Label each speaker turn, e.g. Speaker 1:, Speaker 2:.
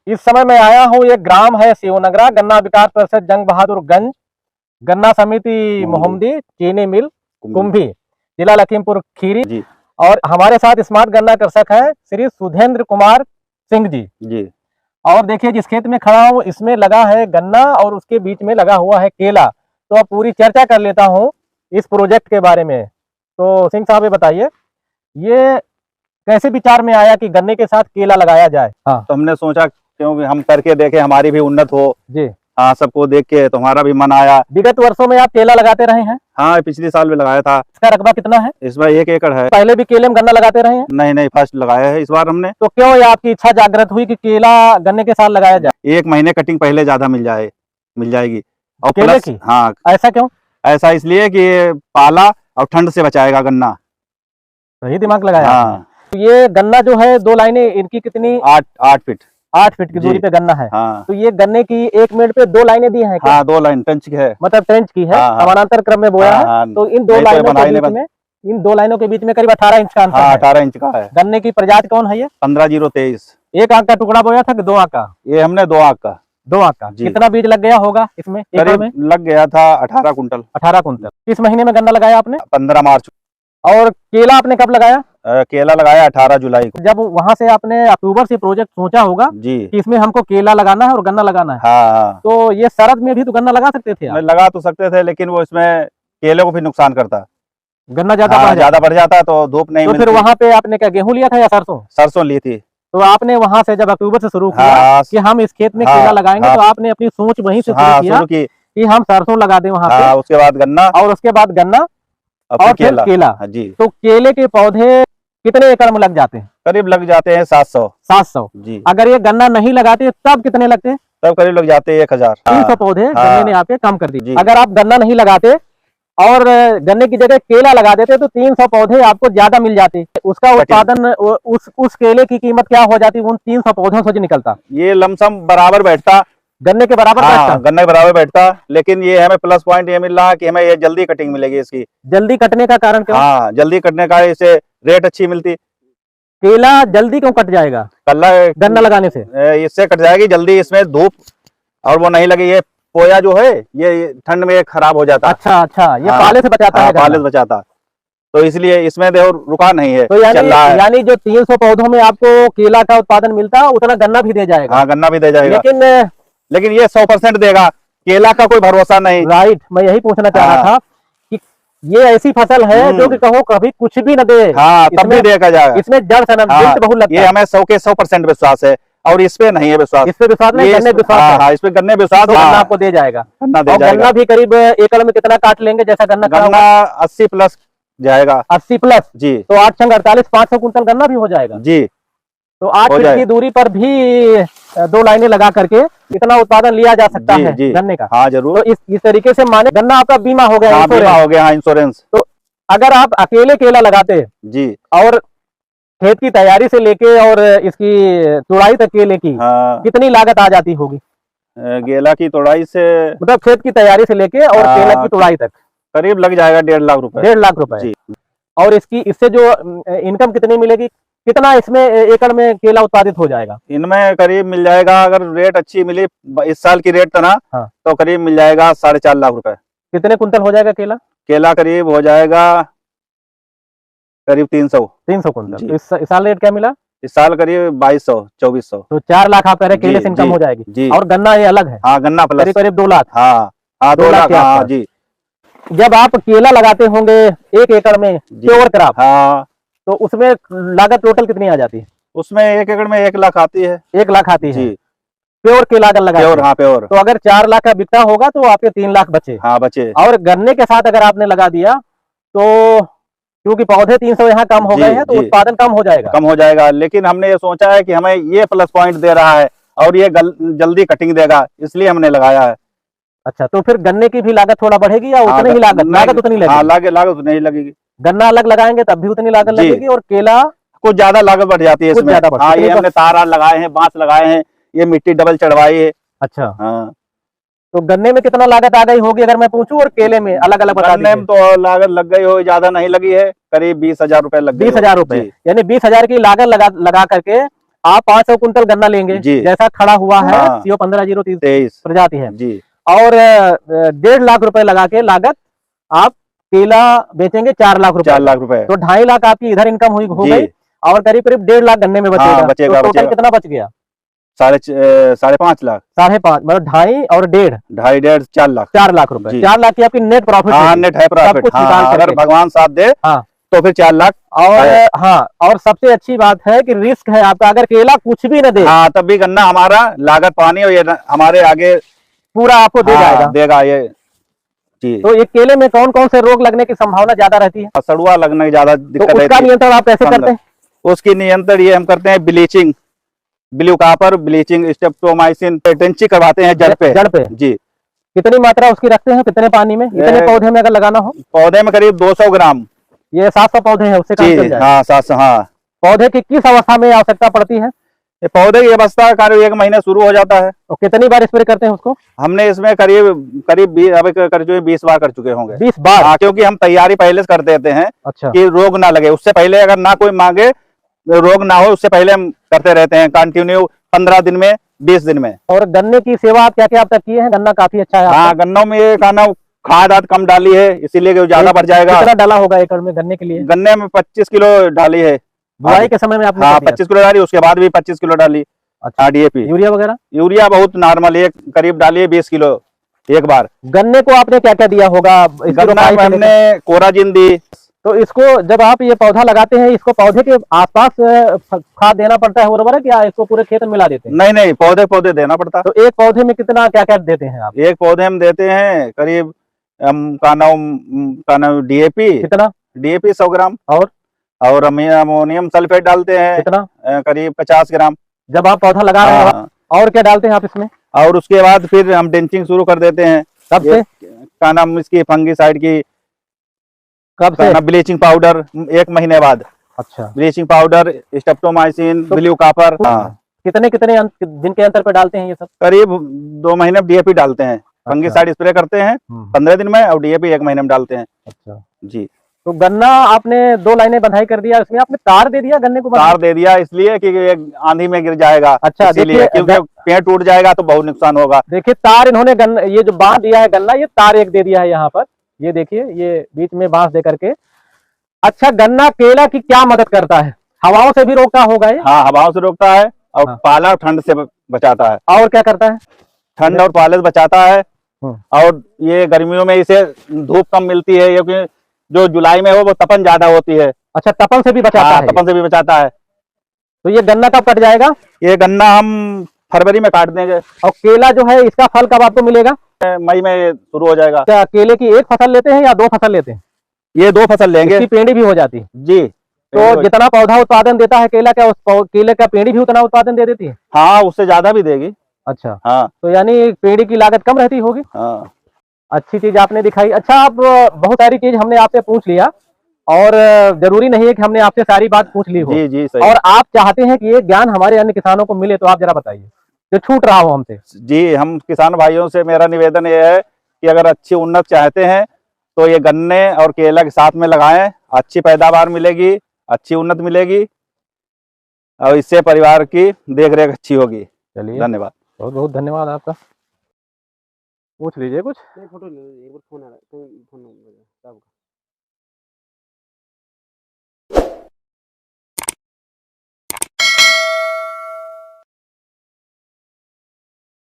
Speaker 1: इस समय मैं आया हूँ, ये ग्राम है शिवनगरा, गन्ना विकास परिषद जंग बहादुरगंज, गन्ना समिति मोहम्मदी, चीनी मिल कुंभी, जिला लखीमपुर खीरी
Speaker 2: जी।
Speaker 1: और हमारे साथ स्मार्ट गन्ना कृषक है श्री सुधेंद्र कुमार सिंह जी।
Speaker 2: जी।
Speaker 1: और देखिए जिस खेत में खड़ा हूँ इसमें लगा है गन्ना और उसके बीच में लगा हुआ है केला। तो अब पूरी चर्चा कर लेता हूँ इस प्रोजेक्ट के बारे में। तो सिंह साहब ये बताइए, ये कैसे विचार में आया कि गन्ने के साथ केला लगाया जाए? हाँ,
Speaker 2: तो हमने सोचा क्योंकि हम करके देखे, हमारी भी उन्नत हो
Speaker 1: जी।
Speaker 2: हाँ, सबको देख के तुम्हारा भी मन आया।
Speaker 1: विगत वर्षों में आप केला लगाते रहे हैं?
Speaker 2: हाँ, पिछले साल भी लगाया था।
Speaker 1: इसका रकबा कितना है?
Speaker 2: इसमें 1 एकड़ है।
Speaker 1: पहले भी केले में गन्ना लगाते रहे हैं?
Speaker 2: नहीं, फर्स्ट लगाया है इस बार हमने।
Speaker 1: तो क्यों ये आपकी इच्छा जागृत हुई कि केला गन्ने के साथ लगाया जाए?
Speaker 2: 1 महीने कटिंग पहले ज्यादा मिल जाएगी। और
Speaker 1: केले
Speaker 2: प्लस
Speaker 1: की?
Speaker 2: हाँ,
Speaker 1: ऐसा क्यों?
Speaker 2: ऐसा इसलिए कि ये पाला और ठंड से बचाएगा गन्ना।
Speaker 1: सही दिमाग लगाया।
Speaker 2: हाँ।
Speaker 1: तो ये गन्ना जो है 2 लाइनें, इनकी कितनी?
Speaker 2: 8 फीट।
Speaker 1: 8 फीट की दूरी पे गन्ना है।
Speaker 2: हाँ।
Speaker 1: तो ये गन्ने की 1 मिनट पे 2 लाइनें दी हैं क्या?
Speaker 2: हाँ, 2 लाइन ट्रेंच की है,
Speaker 1: मतलब ट्रेंच की है।
Speaker 2: हाँ।
Speaker 1: समानांतर क्रम में बोया है।
Speaker 2: हाँ।
Speaker 1: तो इन 2 लाइनों के बीच में करीब 18 इंच का अंतर है।
Speaker 2: 18 इंच का है।
Speaker 1: गन्ने की प्रजाति कौन है ये?
Speaker 2: 15-0-23।
Speaker 1: 1 आंख का टुकड़ा बोया था कि 2 आंख का?
Speaker 2: ये हमने 2 आंख का।
Speaker 1: 2 आंख का। कितना बीज लग गया होगा इसमें एकड़
Speaker 2: करीब
Speaker 1: में?
Speaker 2: लग गया था 18 कुंटल।
Speaker 1: 18 कुंटल। किस महीने में गन्ना लगाया आपने?
Speaker 2: 15 मार्च।
Speaker 1: और केला आपने कब लगाया?
Speaker 2: केला लगाया 18 जुलाई को।
Speaker 1: जब वहां से आपने अक्टूबर से प्रोजेक्ट सोचा होगा
Speaker 2: जी
Speaker 1: कि इसमें हमको केला लगाना है और गन्ना लगाना है।
Speaker 2: हाँ।
Speaker 1: तो ये शरद में भी तो गन्ना लगा सकते थे आप?
Speaker 2: लगा तो सकते थे, लेकिन वो इसमें केले को भी नुकसान करता।
Speaker 1: गन्ना ज्यादा
Speaker 2: बढ़ जाता तो धूप नहीं
Speaker 1: मिलती। तो फिर वहाँ पे आपने क्या गेहूं लिया था या सरसों?
Speaker 2: सरसों ली थी।
Speaker 1: तो आपने वहां से जब अक्टूबर से शुरू किया कि हम इस खेत में केला लगाएंगे, तो आपने अपनी सोच वहीं से शुरू की कि हम सरसों लगा दें वहाँ पे।
Speaker 2: उसके बाद गन्ना
Speaker 1: और उसके बाद गन्ना और फिर केला।
Speaker 2: जी।
Speaker 1: तो केले के पौधे कितने एकड़ में लग जाते हैं?
Speaker 2: करीब लग जाते हैं 700 जी।
Speaker 1: अगर ये गन्ना नहीं लगाते तब कितने लगते हैं?
Speaker 2: तब करीब लग जाते हैं 1000।
Speaker 1: 300 पौधे गन्ने ने आपके कम कर दिए। अगर आप गन्ना नहीं लगाते और गन्ने की जगह केला लगा देते तो 300 पौधे आपको ज्यादा मिल जाते। उसका उत्पादन, उस केले की कीमत क्या हो जाती उन 300 पौधों से जो निकलता?
Speaker 2: ये लमसम बराबर बैठता,
Speaker 1: गन्ने के बराबर बैठता।
Speaker 2: गन्ने के बराबर बैठता। लेकिन ये हमें प्लस पॉइंट ये मिल रहा है कि हमें ये जल्दी कटिंग मिलेगी इसकी।
Speaker 1: जल्दी कटने का कारण क्या?
Speaker 2: हाँ, जल्दी कटने का इससे रेट अच्छी मिलती।
Speaker 1: केला जल्दी क्यों कट जाएगा? गन्ना लगाने से
Speaker 2: इससे कट जाएगी जल्दी। इसमें धूप और वो नहीं लगी। ये पोया जो है ये ठंड में खराब हो जाता।
Speaker 1: अच्छा, ये पाले से बचाता है।
Speaker 2: पाले से बचाता, तो इसलिए इसमें देखो रुका नहीं है।
Speaker 1: तो यानी जो 300 पौधों में आपको केला का उत्पादन मिलता उतना गन्ना भी दे जाएगा।
Speaker 2: हाँ, गन्ना भी दे जाएगा। लेकिन ये 100% देगा, केला का कोई भरोसा नहीं।
Speaker 1: राइट, मैं यही पूछना चाह रहा था कि ये ऐसी फसल है जो कि कहो कभी कुछ भी न दे,
Speaker 2: हाँ, तब भी देखा जाएगा।
Speaker 1: इसमें जड़ सनम बहुत लगता है।
Speaker 2: ये हमें 100 के 100% विश्वास है। और इस पे नहीं है विश्वास।
Speaker 1: इस पे विश्वास नहीं, गन्ने विश्वास है।
Speaker 2: हाँ, इस पे गन्ने विश्वास।
Speaker 1: तो गन्ना आपको दे जाएगा। गन्ना भी करीब एकड़ में कितना काट लेंगे? जैसा गन्ना
Speaker 2: 80 प्लस जाएगा।
Speaker 1: 80 प्लस
Speaker 2: जी।
Speaker 1: तो 8 संग 48, 500 कुंटल गन्ना भी हो जाएगा
Speaker 2: जी।
Speaker 1: तो 8 फीट की दूरी पर भी 2 लाइनें लगा करके इतना उत्पादन लिया जा सकता है गन्ने का।
Speaker 2: हाँ, जरूर।
Speaker 1: तो इस तरीके से माने गन्ना आपका बीमा हो गया।
Speaker 2: बीमा हो गया, इंश्योरेंस।
Speaker 1: तो अगर आप अकेले केला लगाते
Speaker 2: जी
Speaker 1: और खेत की तैयारी से लेके और इसकी तुड़ाई तक केले की कितनी लागत आ जाती होगी?
Speaker 2: केला की तुड़ाई से
Speaker 1: मतलब खेत की तैयारी से लेके और केला की तुड़ाई तक
Speaker 2: करीब लग जाएगा 1.5 लाख रुपए।
Speaker 1: 1.5 लाख रुपए। और इससे जो इनकम कितनी मिलेगी? कितना इसमें एकड़ में केला उत्पादित हो जाएगा?
Speaker 2: इनमें करीब मिल जाएगा, अगर रेट अच्छी मिली, इस साल की रेट था ना, तो करीब मिल जाएगा 4.5 लाख रुपए।
Speaker 1: कितने कुंटल हो जाएगा केला?
Speaker 2: केला करीब हो जाएगा करीब 300
Speaker 1: कुंटल। इस साल रेट क्या मिला?
Speaker 2: इस साल करीब 2200-2400।
Speaker 1: तो 4 लाख आप कह रहे केले से इनकम हो जाएगी। और गन्ना ये अलग है।
Speaker 2: हाँ, गन्ना प्लस
Speaker 1: करीब 2 लाख।
Speaker 2: हाँ, 2 लाख। हाँ जी।
Speaker 1: जब आप केला लगाते होंगे 1 एकड़ में प्योर क्रॉप, तो उसमें लागत टोटल कितनी आ जाती है?
Speaker 2: उसमें 1 एकड़ में 1 लाख आती है।
Speaker 1: 1 लाख आती है प्योर केला अगर लगा।
Speaker 2: प्योर।
Speaker 1: तो अगर 4 लाख का बिकता होगा तो आपके 3 लाख बचे।
Speaker 2: हाँ, बचे।
Speaker 1: और गन्ने के साथ अगर आपने लगा दिया तो क्योंकि पौधे 300 यहाँ कम हो गए हैं तो उत्पादन कम हो जाएगा।
Speaker 2: लेकिन हमने ये सोचा है कि हमें ये प्लस पॉइंट दे रहा है और ये जल्दी कटिंग देगा, इसलिए हमने लगाया है।
Speaker 1: अच्छा, तो फिर गन्ने की भी लागत थोड़ा बढ़ेगी या उतनी ही लागत उतनी लगेगी?
Speaker 2: लागत उतनी ही लगेगी।
Speaker 1: गन्ना अलग लगाएंगे तब भी उतनी लागत लगेगी और केला
Speaker 2: कुछ ज्यादा लागत बढ़ जाती है इसमें। हाँ, ये हमने तार लगाए हैं, बांस लगाए हैं, ये मिट्टी डबल चढ़वाई है।
Speaker 1: अच्छा। हाँ, तो गन्ने में कितना लागत आ गई होगी अगर मैं पूछूं, और केले में अलग अलग बता दीजिए।
Speaker 2: गन्ने में तो लागत लग गई हो, ज्यादा नहीं लगी है, करीब 20,000 रुपए लग गए।
Speaker 1: 20,000 रुपए, यानी 20,000 की लागत लगा करके आप 500 कुंटल गन्ना लेंगे
Speaker 2: जी।
Speaker 1: जैसा खड़ा हुआ है
Speaker 2: हाँ।
Speaker 1: CO 1503
Speaker 2: 23
Speaker 1: प्रजाति है,
Speaker 2: जी
Speaker 1: और 1.5 लाख रुपए लगा के लागत आप केला बेचेंगे 4 लाख रुपए
Speaker 2: 4
Speaker 1: का।
Speaker 2: लाख रुपए
Speaker 1: तो 2.5 लाख आपकी इधर इनकम हो
Speaker 2: जी।
Speaker 1: गई, और करीब करीब 1.5 लाख गन्ने में बचेगा।
Speaker 2: बचेगा,
Speaker 1: तो टोटल
Speaker 2: बचेगा।
Speaker 1: कितना बच गया?
Speaker 2: 5.5 लाख,
Speaker 1: 5.5 मतलब 2.5 और 1.5,
Speaker 2: 2.5 4 लाख
Speaker 1: 4 लाख रुपए।
Speaker 2: जी।
Speaker 1: 4 लाख की आपकी नेट प्रॉफिट
Speaker 2: हाँ
Speaker 1: होगी,
Speaker 2: नेट है
Speaker 1: सब
Speaker 2: प्रॉफिट।
Speaker 1: कुछ
Speaker 2: हाँ
Speaker 1: निकाल
Speaker 2: हाँ, अगर
Speaker 1: करके।
Speaker 2: भगवान साथ दे
Speaker 1: हाँ,
Speaker 2: तो फिर 4 लाख
Speaker 1: और
Speaker 2: है।
Speaker 1: हाँ, और सबसे अच्छी बात है कि रिस्क है आपका, अगर केला कुछ भी न दे
Speaker 2: हाँ तब भी गन्ना हमारा लागत पानी और ये हमारे आगे
Speaker 1: पूरा आपको दे जाएगा।
Speaker 2: देगा ये जी।
Speaker 1: तो ये केले में कौन कौन से रोग लगने की संभावना ज्यादा रहती है,
Speaker 2: सड़ुआ लगने की ज्यादा
Speaker 1: तो
Speaker 2: दिक्कत
Speaker 1: उसका
Speaker 2: रहती है।
Speaker 1: नियंत्रण आप कैसे करते हैं?
Speaker 2: उसकी नियंत्रण ये हम करते हैं bleaching, blue copper bleaching, streptomycin टेंची करवाते हैं जड़ पे।
Speaker 1: जड़ पे
Speaker 2: जी।
Speaker 1: कितनी मात्रा उसकी रखते हैं, कितने पानी में, इतने पौधे में अगर लगाना हो?
Speaker 2: पौधे में करीब 200 ग्राम।
Speaker 1: ये 700 पौधे हैं, उससे काम
Speaker 2: जी
Speaker 1: चल जाए?
Speaker 2: हाँ 700। हाँ
Speaker 1: पौधे की किस अवस्था में आवश्यकता पड़ती है?
Speaker 2: ये पौधे की अवस्था करीब 1 महीने शुरू हो जाता है।
Speaker 1: तो कितनी बार स्प्रे करते हैं उसको?
Speaker 2: हमने इसमें करीब 20 बार कर चुके होंगे।
Speaker 1: 20 बार?
Speaker 2: हाँ, क्योंकि हम तैयारी पहले से कर देते हैं
Speaker 1: अच्छा,
Speaker 2: कि रोग ना लगे। उससे पहले अगर ना कोई मांगे, रोग ना हो, उससे पहले हम करते रहते हैं कंटिन्यू 15 दिन में 20 दिन में।
Speaker 1: और गन्ने की सेवा आप क्या क्या अब तक किए हैं? गन्ना काफी अच्छा है आपका।
Speaker 2: हाँ गन्नों में ये कहना खाद आद कम डाली है, इसीलिए कि ज्यादा बढ़ जाएगा।
Speaker 1: कितना डाला होगा एकड़ में गन्ने के लिए?
Speaker 2: गन्ने में 25 किलो डाली है
Speaker 1: बुआई के समय में आपने
Speaker 2: हाँ
Speaker 1: कर दिया?
Speaker 2: 25 किलो डाली, उसके बाद भी 25 किलो डाली।
Speaker 1: अच्छा,
Speaker 2: DAP
Speaker 1: यूरिया वगैरह?
Speaker 2: यूरिया बहुत नॉर्मल, एक करीब डाली है 20 किलो एक बार।
Speaker 1: गन्ने को आपने क्या क्या दिया होगा इसकी
Speaker 2: गन्ना
Speaker 1: रोपाई
Speaker 2: में
Speaker 1: से लेकर?
Speaker 2: हमने कोराजिन दी।
Speaker 1: तो इसको जब आप ये पौधा लगाते हैं, इसको पौधे के आसपास खाद देना पड़ता है उर्वरक, या इसको पूरे खेत में मिला देते हैं?
Speaker 2: नहीं नहीं, पौधे देना पड़ता।
Speaker 1: तो एक पौधे में कितना क्या क्या देते हैं आप?
Speaker 2: एक पौधे हम देते हैं करीब का नाम DAP
Speaker 1: कितना?
Speaker 2: 100 ग्राम, और अमोनियम सल्फेट डालते हैं
Speaker 1: कितना?
Speaker 2: करीब 50 ग्राम।
Speaker 1: जब आप पौधा लगा रहे हैं।
Speaker 2: हाँ,
Speaker 1: और क्या डालते हैं आप इसमें?
Speaker 2: और उसके बाद फिर हम ड्रेंचिंग शुरू कर देते हैं।
Speaker 1: कब से?
Speaker 2: का नाम इसकी फंगीसाइड की,
Speaker 1: कब से?
Speaker 2: ब्लीचिंग पाउडर 1 महीने बाद।
Speaker 1: अच्छा,
Speaker 2: ब्लीचिंग पाउडर, स्ट्रेप्टोमाइसिन,
Speaker 1: तो
Speaker 2: ब्लू कॉपर। हाँ
Speaker 1: कितने कितने दिन के अंतर पे डालते हैं ये सब?
Speaker 2: करीब 2 महीने में DAP डालते हैं। फंगीसाइड स्प्रे करते हैं 15 दिन में, और DAP 1 महीने में डालते हैं।
Speaker 1: अच्छा
Speaker 2: जी।
Speaker 1: तो गन्ना आपने 2 लाइनें बंधाई कर दिया, उसमें आपने तार दे दिया गन्ने को?
Speaker 2: तार दे दिया इसलिए कि ये आंधी में गिर जाएगा।
Speaker 1: अच्छा,
Speaker 2: इसीलिए क्योंकि पेड़ टूट जाएगा तो बहुत नुकसान होगा।
Speaker 1: देखिए तार इन्होंने गन्ना, ये जो बांध दिया है गन्ना, ये तार एक दे दिया है यहाँ पर, ये देखिए, ये बीच में बांस दे करके। अच्छा, गन्ना केला की क्या मदद करता है? हवाओं से भी रोकता होगा ये?
Speaker 2: हाँ हवाओं से रोकता है, और
Speaker 1: हाँ।
Speaker 2: पाला ठंड से बचाता है।
Speaker 1: और क्या करता है?
Speaker 2: ठंड और पाले से बचाता है। और ये गर्मियों में इसे धूप कम मिलती है, क्योंकि जो जुलाई में हो वो तपन ज्यादा होती है।
Speaker 1: अच्छा, तपन से भी बचाता है?
Speaker 2: तपन से भी बचाता है।
Speaker 1: तो ये गन्ना कब कट जाएगा?
Speaker 2: ये गन्ना हम फरवरी में काट देंगे।
Speaker 1: और केला जो है, इसका फल कब आपको मिलेगा?
Speaker 2: मई में शुरू हो जाएगा।
Speaker 1: क्या केले की एक फसल लेते हैं या 2 फसल लेते हैं?
Speaker 2: ये 2 फसल लेंगे।
Speaker 1: इसकी पेड़ी भी हो जाती है?
Speaker 2: जी।
Speaker 1: तो जितना पौधा उत्पादन देता है केला, क्या उस केले का पेड़ी भी उतना उत्पादन दे देती है?
Speaker 2: हाँ उससे ज्यादा भी देगी।
Speaker 1: अच्छा,
Speaker 2: हाँ।
Speaker 1: तो यानी पेड़ी की लागत कम रहती होगी।
Speaker 2: हाँ।
Speaker 1: अच्छी चीज आपने दिखाई। अच्छा, आप बहुत सारी चीज हमने आपसे पूछ लिया, और जरूरी नहीं है कि हमने आपसे सारी बात पूछ ली हो।
Speaker 2: जी जी सही।
Speaker 1: और आप चाहते हैं कि ये ज्ञान हमारे अन्य किसानों को मिले, तो आप जरा बताइए जो छूट रहा हो हमसे।
Speaker 2: जी, हम किसान भाइयों से मेरा निवेदन ये है कि अगर अच्छी उन्नत चाहते हैं तो ये गन्ने और केला के साथ में लगाएं। अच्छी पैदावार मिलेगी, अच्छी उन्नत मिलेगी, और इससे परिवार की देखरेख अच्छी होगी।
Speaker 1: चलिए,
Speaker 2: धन्यवाद।
Speaker 1: बहुत बहुत धन्यवाद आपका। पूछ लीजिए कुछ।
Speaker 3: फोटो ले, एक बार फोन आ रहा है, फोन